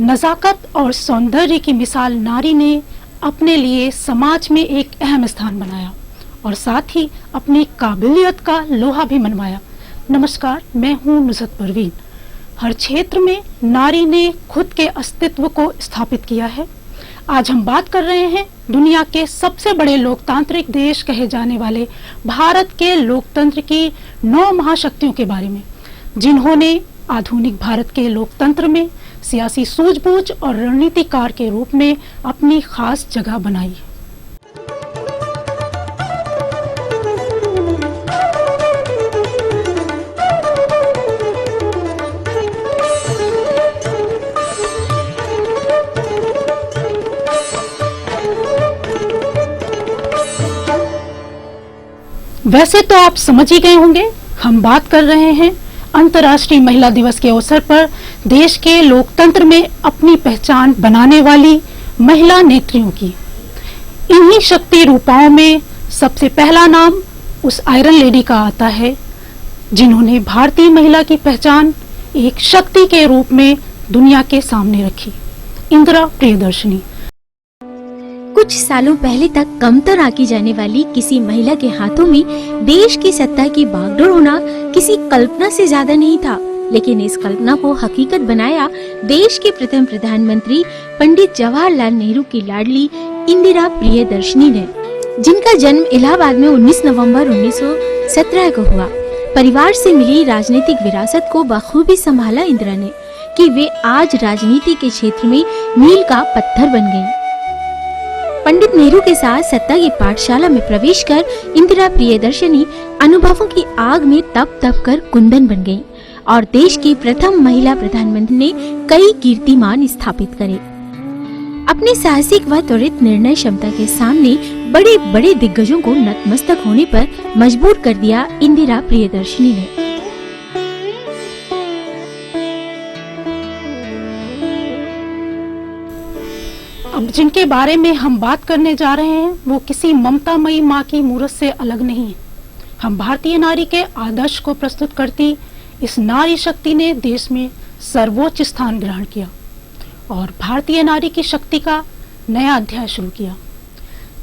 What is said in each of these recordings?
नजाकत और सौंदर्य की मिसाल नारी ने अपने लिए समाज में एक अहम स्थान बनाया और साथ ही अपनी काबिलियत का लोहा भी मनवाया। नमस्कार, मैं हूं नुसरत परवीन। हर क्षेत्र में नारी ने खुद के अस्तित्व को स्थापित किया है। आज हम बात कर रहे हैं दुनिया के सबसे बड़े लोकतांत्रिक देश कहे जाने वाले भारत के लोकतंत्र की 9 महाशक्तियों के बारे में, जिन्होंने आधुनिक भारत के लोकतंत्र में सियासी सूझबूझ और रणनीतिकार के रूप में अपनी खास जगह बनाई। वैसे तो आप समझ ही गए होंगे, हम बात कर रहे हैं अंतर्राष्ट्रीय महिला दिवस के अवसर पर देश के लोकतंत्र में अपनी पहचान बनाने वाली महिला नेत्रियों की। इन्हीं शक्ति रूपाओं में सबसे पहला नाम उस आयरन लेडी का आता है जिन्होंने भारतीय महिला की पहचान एक शक्ति के रूप में दुनिया के सामने रखी, इंदिरा प्रियदर्शनी। कुछ सालों पहले तक कमतर आंकी जाने वाली किसी महिला के हाथों में देश की सत्ता की बागडोर होना किसी कल्पना से ज्यादा नहीं था, लेकिन इस कल्पना को हकीकत बनाया देश के प्रथम प्रधानमंत्री पंडित जवाहरलाल नेहरू की लाडली इंदिरा प्रियदर्शनी ने, जिनका जन्म इलाहाबाद में 19 नवंबर 1917 को हुआ। परिवार से मिली राजनीतिक विरासत को बखूबी संभाला इंदिरा ने कि वे आज राजनीति के क्षेत्र में मील का पत्थर बन गयी। पंडित नेहरू के साथ सत्ता की पाठशाला में प्रवेश कर इंदिरा प्रियदर्शनी अनुभवों की आग में तप तप कर कुंदन बन गईं और देश की प्रथम महिला प्रधानमंत्री ने कई कीर्तिमान स्थापित करे। अपने साहसिक व त्वरित निर्णय क्षमता के सामने बड़े बड़े दिग्गजों को नतमस्तक होने पर मजबूर कर दिया इंदिरा प्रियदर्शनी ने। अब जिनके बारे में हम बात करने जा रहे हैं वो किसी ममतामयी माँ की मूरत से अलग नहीं है। हम भारतीय नारी के आदर्श को प्रस्तुत करती इस नारी शक्ति ने देश में सर्वोच्च स्थान ग्रहण किया और भारतीय नारी की शक्ति का नया अध्याय शुरू किया।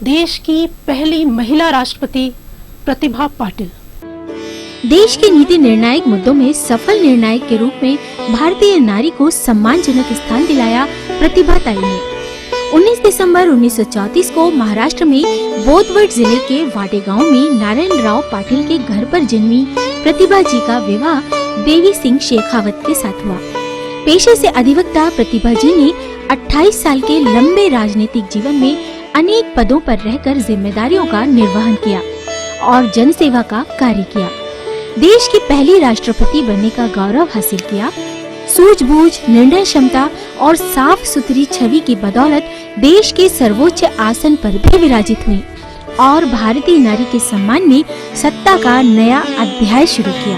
देश की पहली महिला राष्ट्रपति प्रतिभा पाटिल। देश के नीति निर्णायक मुद्दों में सफल निर्णायक के रूप में भारतीय नारी को सम्मानजनक स्थान दिलाया प्रतिभा ताई ने। 19 दिसंबर 1934 को महाराष्ट्र में बोधवड जिले के वाटे गांव में नारायणराव पाटिल के घर पर जन्मी प्रतिभा जी का विवाह देवी सिंह शेखावत के साथ हुआ। पेशे से अधिवक्ता प्रतिभा जी ने 28 साल के लंबे राजनीतिक जीवन में अनेक पदों पर रहकर जिम्मेदारियों का निर्वहन किया और जनसेवा का कार्य किया। देश की पहली राष्ट्रपति बनने का गौरव हासिल किया। सूझबूझ, निर्णय क्षमता और साफ सुथरी छवि की बदौलत देश के सर्वोच्च आसन पर भी विराजित हुई और भारतीय नारी के सम्मान में सत्ता का नया अध्याय शुरू किया।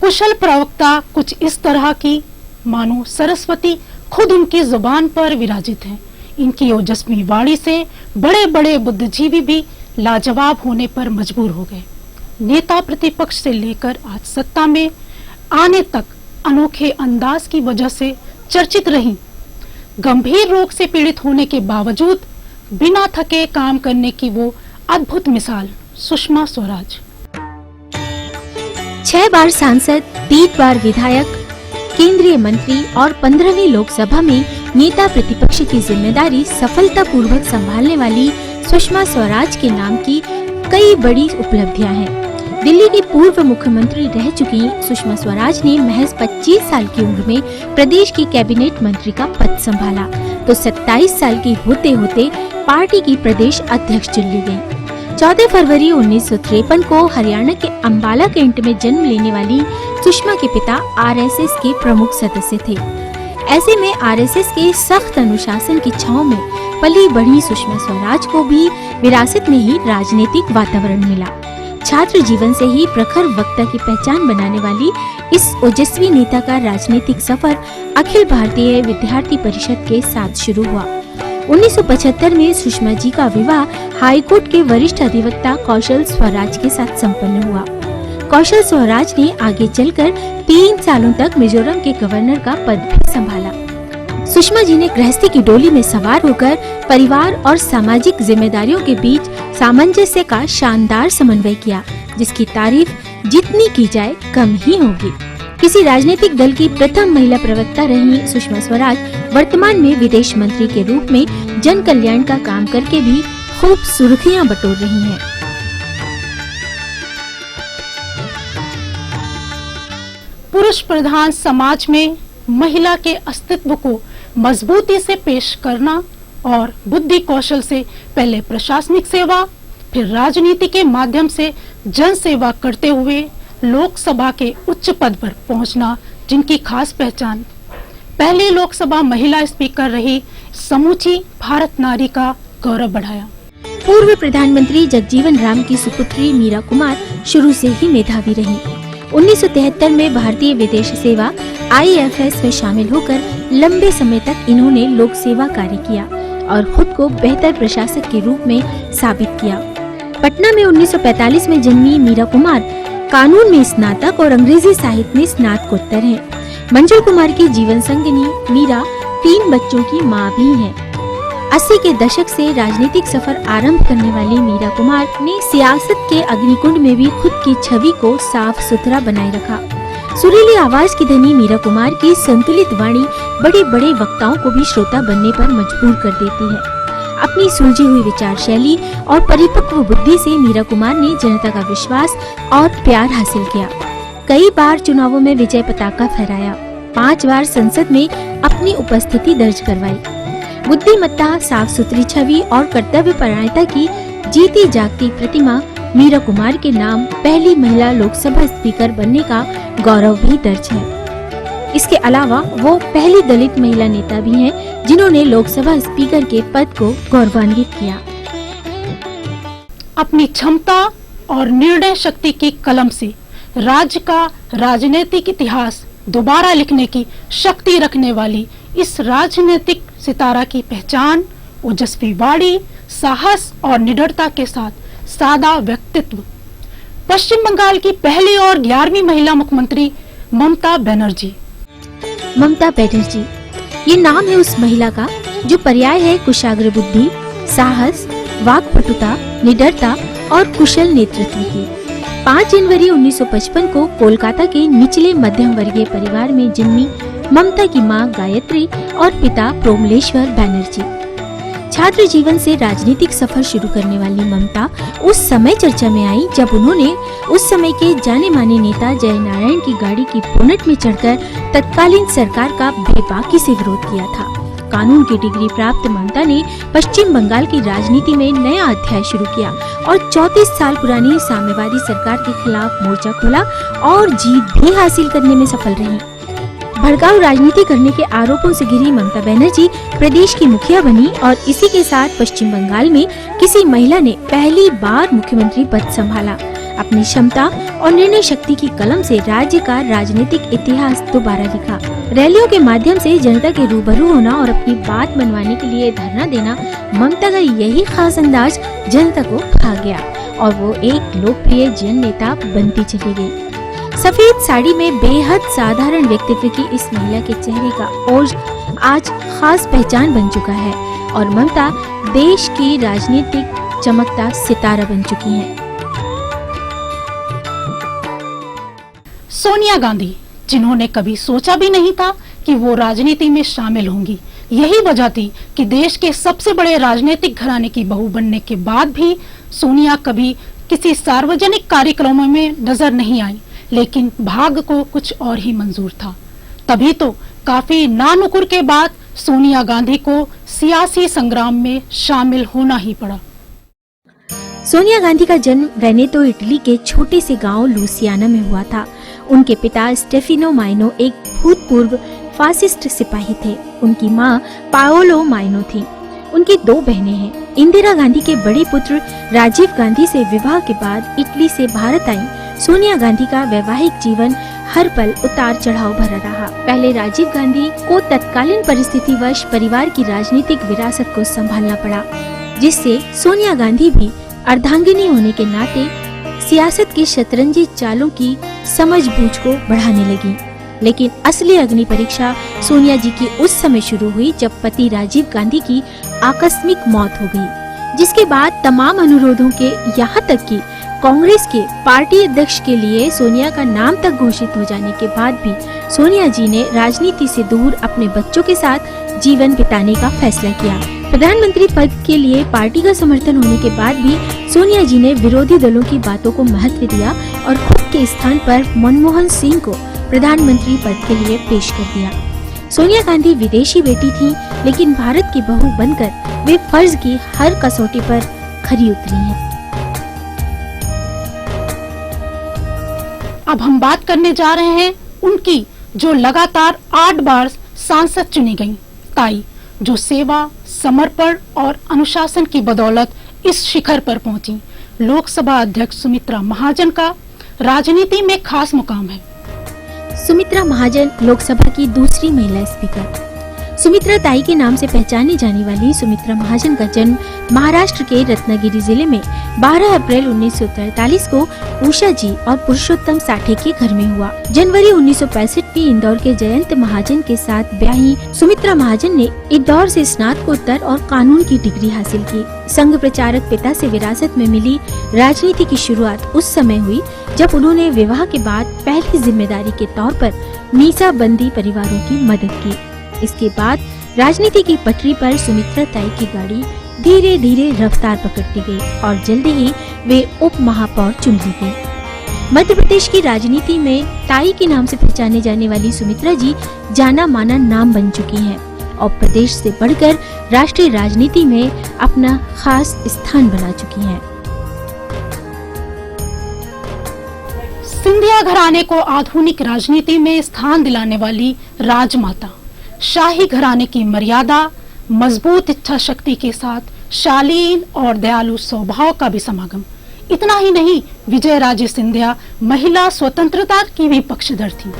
कुशल प्रवक्ता कुछ इस तरह की मानो सरस्वती खुद उनकी जुबान पर विराजित हैं। इनकी ओजस्वी वाणी से बड़े बड़े बुद्धिजीवी भी लाजवाब होने पर मजबूर हो गए। नेता प्रतिपक्ष से लेकर आज सत्ता में आने तक अनोखे अंदाज की वजह से चर्चित रही। गंभीर रोग से पीड़ित होने के बावजूद बिना थके काम करने की वो अद्भुत मिसाल सुषमा स्वराज। 6 बार सांसद, 3 बार विधायक, केंद्रीय मंत्री और 15वीं लोकसभा में नेता प्रतिपक्ष की जिम्मेदारी सफलतापूर्वक संभालने वाली सुषमा स्वराज के नाम की कई बड़ी उपलब्धियां हैं। दिल्ली की पूर्व मुख्यमंत्री रह चुकी सुषमा स्वराज ने महज 25 साल की उम्र में प्रदेश की कैबिनेट मंत्री का पद संभाला तो 27 साल की होते होते पार्टी की प्रदेश अध्यक्ष चुन ली गयी। 14 फरवरी 1953 को हरियाणा के अंबाला कैंट में जन्म लेने वाली सुषमा के पिता आरएसएस के प्रमुख सदस्य थे। ऐसे में आरएसएस के सख्त अनुशासन की छांव में पली बढ़ी सुषमा स्वराज को भी विरासत में ही राजनीतिक वातावरण मिला। छात्र जीवन से ही प्रखर वक्ता की पहचान बनाने वाली इस ओजस्वी नेता का राजनीतिक सफर अखिल भारतीय विद्यार्थी परिषद के साथ शुरू हुआ। 1975 में सुषमा जी का विवाह हाईकोर्ट के वरिष्ठ अधिवक्ता कौशल स्वराज के साथ संपन्न हुआ। कौशल स्वराज ने आगे चलकर 3 सालों तक मिजोरम के गवर्नर का पद भी संभाला। सुषमा जी ने गृहस्थी की डोली में सवार होकर परिवार और सामाजिक जिम्मेदारियों के बीच सामंजस्य का शानदार समन्वय किया, जिसकी तारीफ जितनी की जाए कम ही होगी। किसी राजनीतिक दल की प्रथम महिला प्रवक्ता रही सुषमा स्वराज वर्तमान में विदेश मंत्री के रूप में जन कल्याण का काम करके भी खूब सुर्खियां बटोर रही हैं। पुरुष प्रधान समाज में महिला के अस्तित्व को मजबूती से पेश करना और बुद्धि कौशल से पहले प्रशासनिक सेवा फिर राजनीति के माध्यम से जन सेवा करते हुए लोकसभा के उच्च पद पर पहुंचना जिनकी खास पहचान, पहली लोकसभा महिला स्पीकर रही समूची भारत नारी का गौरव बढ़ाया। पूर्व प्रधानमंत्री जगजीवन राम की सुपुत्री मीरा कुमार शुरू से ही मेधावी रही। 1973 में भारतीय विदेश सेवा IFS में शामिल होकर लंबे समय तक इन्होंने लोक सेवा कार्य किया और खुद को बेहतर प्रशासक के रूप में साबित किया। पटना में 1945 में जन्मी मीरा कुमार कानून में स्नातक और अंग्रेजी साहित्य में स्नातकोत्तर हैं। मंजुल कुमार की जीवन संगिनी मीरा 3 बच्चों की मां भी हैं। 80 के दशक से राजनीतिक सफर आरंभ करने वाली मीरा कुमार ने सियासत के अग्निकुंड में भी खुद की छवि को साफ सुथरा बनाए रखा। सुरीली आवाज की धनी मीरा कुमार की संतुलित वाणी बड़े बड़े वक्ताओं को भी श्रोता बनने पर मजबूर कर देती है। अपनी सुलझी हुई विचार शैली और परिपक्व बुद्धि से मीरा कुमार ने जनता का विश्वास और प्यार हासिल किया। कई बार चुनावों में विजय पताका फहराया, 5 बार संसद में अपनी उपस्थिति दर्ज करवाई। बुद्धिमत्ता, साफ सुथरी छवि और कर्तव्यपरायणता की जीती जागती प्रतिमा मीरा कुमार के नाम पहली महिला लोकसभा स्पीकर बनने का गौरव भी दर्ज है। इसके अलावा वो पहली दलित महिला नेता भी हैं जिन्होंने लोकसभा स्पीकर के पद को गौरवान्वित किया। अपनी क्षमता और निर्णय शक्ति की कलम से राज्य का राजनीतिक इतिहास दोबारा लिखने की शक्ति रखने वाली इस राजनीतिक सितारा की पहचान ओजस्वी वाणी, साहस और निडरता के साथ सादा व्यक्तित्व। पश्चिम बंगाल की पहली और 11वीं महिला मुख्यमंत्री ममता बनर्जी। ममता बनर्जी ये नाम है उस महिला का जो पर्याय है कुशाग्र बुद्धि, साहस, वाक्पटुता, निडरता और कुशल नेतृत्व की। 5 जनवरी 1955 को कोलकाता के निचले मध्यम वर्गीय परिवार में जन्मी ममता की मां गायत्री और पिता प्रोमलेश्वर बनर्जी। छात्र जीवन से राजनीतिक सफर शुरू करने वाली ममता उस समय चर्चा में आई जब उन्होंने उस समय के जाने माने नेता जयनारायण की गाड़ी की बोनट में चढ़कर तत्कालीन सरकार का बेबाकी से विरोध किया था। कानून की डिग्री प्राप्त ममता ने पश्चिम बंगाल की राजनीति में नया अध्याय शुरू किया और 34 साल पुरानी साम्यवादी सरकार के खिलाफ मोर्चा खोला और जीत भी हासिल करने में सफल रही। भड़काऊ राजनीति करने के आरोपों से घिरी ममता बनर्जी प्रदेश की मुखिया बनी और इसी के साथ पश्चिम बंगाल में किसी महिला ने पहली बार मुख्यमंत्री पद संभाला। अपनी क्षमता और निर्णय शक्ति की कलम से राज्य का राजनीतिक इतिहास दोबारा लिखा। रैलियों के माध्यम से जनता के रूबरू होना और अपनी बात मनवाने के लिए धरना देना ममता का यही खास अंदाज जनता को भा गया और वो एक लोकप्रिय जन नेता बनती चली गई। सफेद साड़ी में बेहद साधारण व्यक्तित्व की इस महिला के चेहरे का ओज आज खास पहचान बन चुका है और ममता देश की राजनीतिक चमकता सितारा बन चुकी हैं। सोनिया गांधी, जिन्होंने कभी सोचा भी नहीं था कि वो राजनीति में शामिल होंगी। यही वजह थी कि देश के सबसे बड़े राजनीतिक घराने की बहू बनने के बाद भी सोनिया कभी किसी सार्वजनिक कार्यक्रमों में नजर नहीं आई, लेकिन भाग्य को कुछ और ही मंजूर था। तभी तो काफी नानुकुर के बाद सोनिया गांधी को सियासी संग्राम में शामिल होना ही पड़ा। सोनिया गांधी का जन्म वेनेतो इटली के छोटे से गांव लुसियाना में हुआ था। उनके पिता स्टेफिनो माइनो एक भूतपूर्व फासिस्ट सिपाही थे। उनकी मां पाओलो माइनो थी। उनकी 2 बहनें हैं। इंदिरा गांधी के बड़े पुत्र राजीव गांधी से विवाह के बाद इटली से भारत आई सोनिया गांधी का वैवाहिक जीवन हर पल उतार चढ़ाव भरा रहा। पहले राजीव गांधी को तत्कालीन परिस्थितिवश परिवार की राजनीतिक विरासत को संभालना पड़ा, जिससे सोनिया गांधी भी अर्धांगिनी होने के नाते सियासत की शतरंजी चालों की समझबूझ को बढ़ाने लगी। लेकिन असली अग्नि परीक्षा सोनिया जी की उस समय शुरू हुई जब पति राजीव गांधी की आकस्मिक मौत हो गई, जिसके बाद तमाम अनुरोधों के यहाँ तक कि कांग्रेस के पार्टी अध्यक्ष के लिए सोनिया का नाम तक घोषित हो जाने के बाद भी सोनिया जी ने राजनीति से दूर अपने बच्चों के साथ जीवन बिताने का फैसला किया। प्रधानमंत्री पद के लिए पार्टी का समर्थन होने के बाद भी सोनिया जी ने विरोधी दलों की बातों को महत्व दिया और खुद के स्थान पर मनमोहन सिंह को प्रधानमंत्री पद के लिए पेश कर दिया। सोनिया गांधी विदेशी बेटी थीं, लेकिन भारत की बहू बनकर वे फर्ज की हर कसौटी पर खरी उतरी हैं। अब हम बात करने जा रहे हैं उनकी जो लगातार 8 बार सांसद चुनी गईं, ताई, जो सेवा, समर्पण और अनुशासन की बदौलत इस शिखर पर पहुंची। लोकसभा अध्यक्ष सुमित्रा महाजन का राजनीति में खास मुकाम है। सुमित्रा महाजन लोकसभा की दूसरी महिला स्पीकर। सुमित्रा ताई के नाम से पहचानी जाने वाली सुमित्रा महाजन का जन्म महाराष्ट्र के रत्नागिरी जिले में 12 अप्रैल 1943 को उषा जी और पुरुषोत्तम साठे के घर में हुआ। जनवरी 1965 में इंदौर के जयंत महाजन के साथ ब्याही सुमित्रा महाजन ने इंदौर से स्नातकोत्तर और कानून की डिग्री हासिल की। संघ प्रचारक पिता से विरासत में मिली राजनीति की शुरुआत उस समय हुई जब उन्होंने विवाह के बाद पहली जिम्मेदारी के तौर पर मीसाबंदी परिवारों की मदद की। इसके बाद राजनीति की पटरी पर सुमित्रा ताई की गाड़ी धीरे धीरे रफ्तार पकड़ती गई और जल्दी ही वे उप महापौर चुन ली गई। मध्य प्रदेश की राजनीति में ताई के नाम से पहचाने जाने वाली सुमित्रा जी जाना माना नाम बन चुकी हैं और प्रदेश से बढ़कर राष्ट्रीय राजनीति में अपना खास स्थान बना चुकी हैं। सिंधिया घराने को आधुनिक राजनीति में स्थान दिलाने वाली राजमाता, शाही घराने की मर्यादा, मजबूत इच्छा शक्ति के साथ शालीन और दयालु स्वभाव का भी समागम। इतना ही नहीं, विजय राजे सिंधिया महिला स्वतंत्रता की भी पक्षधर थी।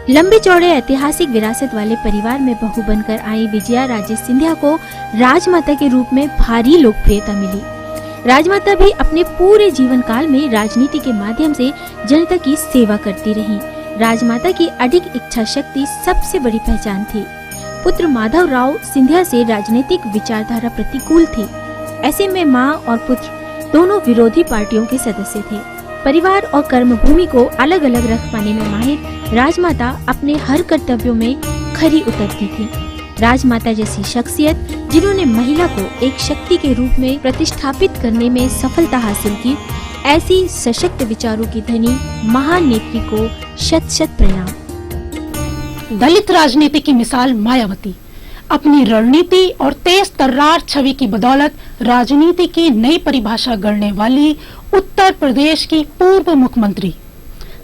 लंबे चौड़े ऐतिहासिक विरासत वाले परिवार में बहू बनकर आई विजया राजे सिंधिया को राजमाता के रूप में भारी लोकप्रियता मिली। राजमाता भी अपने पूरे जीवन काल में राजनीति के माध्यम से जनता की सेवा करती रहीं। राजमाता की अडिग इच्छा शक्ति सबसे बड़ी पहचान थी। पुत्र माधव राव सिंधिया से राजनीतिक विचारधारा प्रतिकूल थी। ऐसे में मां और पुत्र दोनों विरोधी पार्टियों के सदस्य थे। परिवार और कर्मभूमि को अलग अलग रख पाने में माहिर राजमाता अपने हर कर्तव्यों में खरी उतरती थी। राजमाता जैसी शख्सियत जिन्होंने महिला को एक शक्ति के रूप में प्रतिष्ठापित करने में सफलता हासिल की, ऐसी सशक्त विचारों की धनी महान नेत्री को शत शत प्रणाम। दलित राजनीति की मिसाल मायावती अपनी रणनीति और तेज तर्रार छवि की बदौलत राजनीति की नई परिभाषा गढ़ने वाली उत्तर प्रदेश की पूर्व मुख्यमंत्री,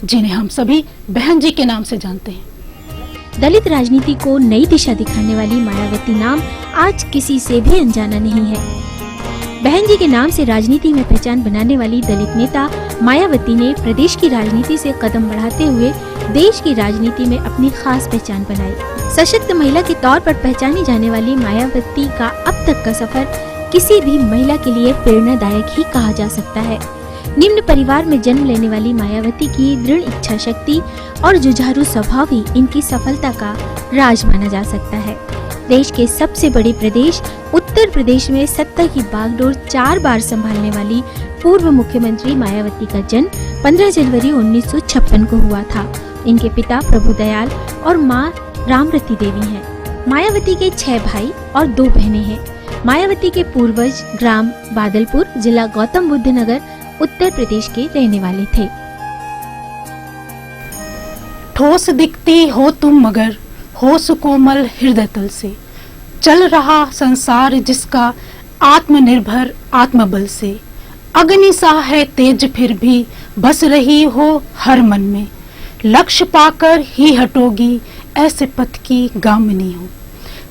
जिन्हें हम सभी बहन जी के नाम से जानते हैं। दलित राजनीति को नई दिशा दिखाने वाली मायावती नाम आज किसी से भी अनजाना नहीं है। बहन जी के नाम से राजनीति में पहचान बनाने वाली दलित नेता मायावती ने प्रदेश की राजनीति से कदम बढ़ाते हुए देश की राजनीति में अपनी खास पहचान बनाई। सशक्त महिला के तौर पर पहचानी जाने वाली मायावती का अब तक का सफर किसी भी महिला के लिए प्रेरणादायक ही कहा जा सकता है। निम्न परिवार में जन्म लेने वाली मायावती की दृढ़ इच्छा शक्ति और जुझारू स्वभाव ही इनकी सफलता का राज माना जा सकता है। देश के सबसे बड़े प्रदेश उत्तर प्रदेश में सत्ता की बागडोर 4 बार संभालने वाली पूर्व मुख्यमंत्री मायावती का जन्म 15 जनवरी 1956 को हुआ था। इनके पिता प्रभुदयाल और मां रामरती देवी हैं। मायावती के 6 भाई और 2 बहनें हैं। मायावती के पूर्वज ग्राम बादलपुर, जिला गौतम बुद्ध नगर, उत्तर प्रदेश के रहने वाले थे। ठोस दिखती हो तुम मगर हो सुकोमल हृदय तल से, चल रहा संसार जिसका आत्मनिर्भर आत्मबल से, अग्नि सा है तेज फिर भी बस रही हो हर मन में, लक्ष्य पाकर ही हटोगी ऐसे पथ की गामिनी हो।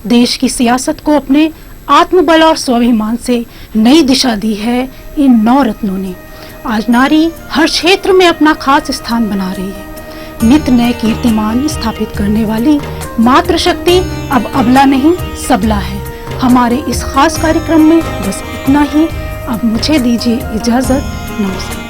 देश की सियासत को अपने आत्मबल और स्वाभिमान से नई दिशा दी है इन 9 रत्नों ने। आज नारी हर क्षेत्र में अपना खास स्थान बना रही है। नित नए कीर्तिमान स्थापित करने वाली मातृशक्ति अब अबला नहीं सबला है। हमारे इस खास कार्यक्रम में बस इतना ही। अब मुझे दीजिए इजाजत। नमस्कार।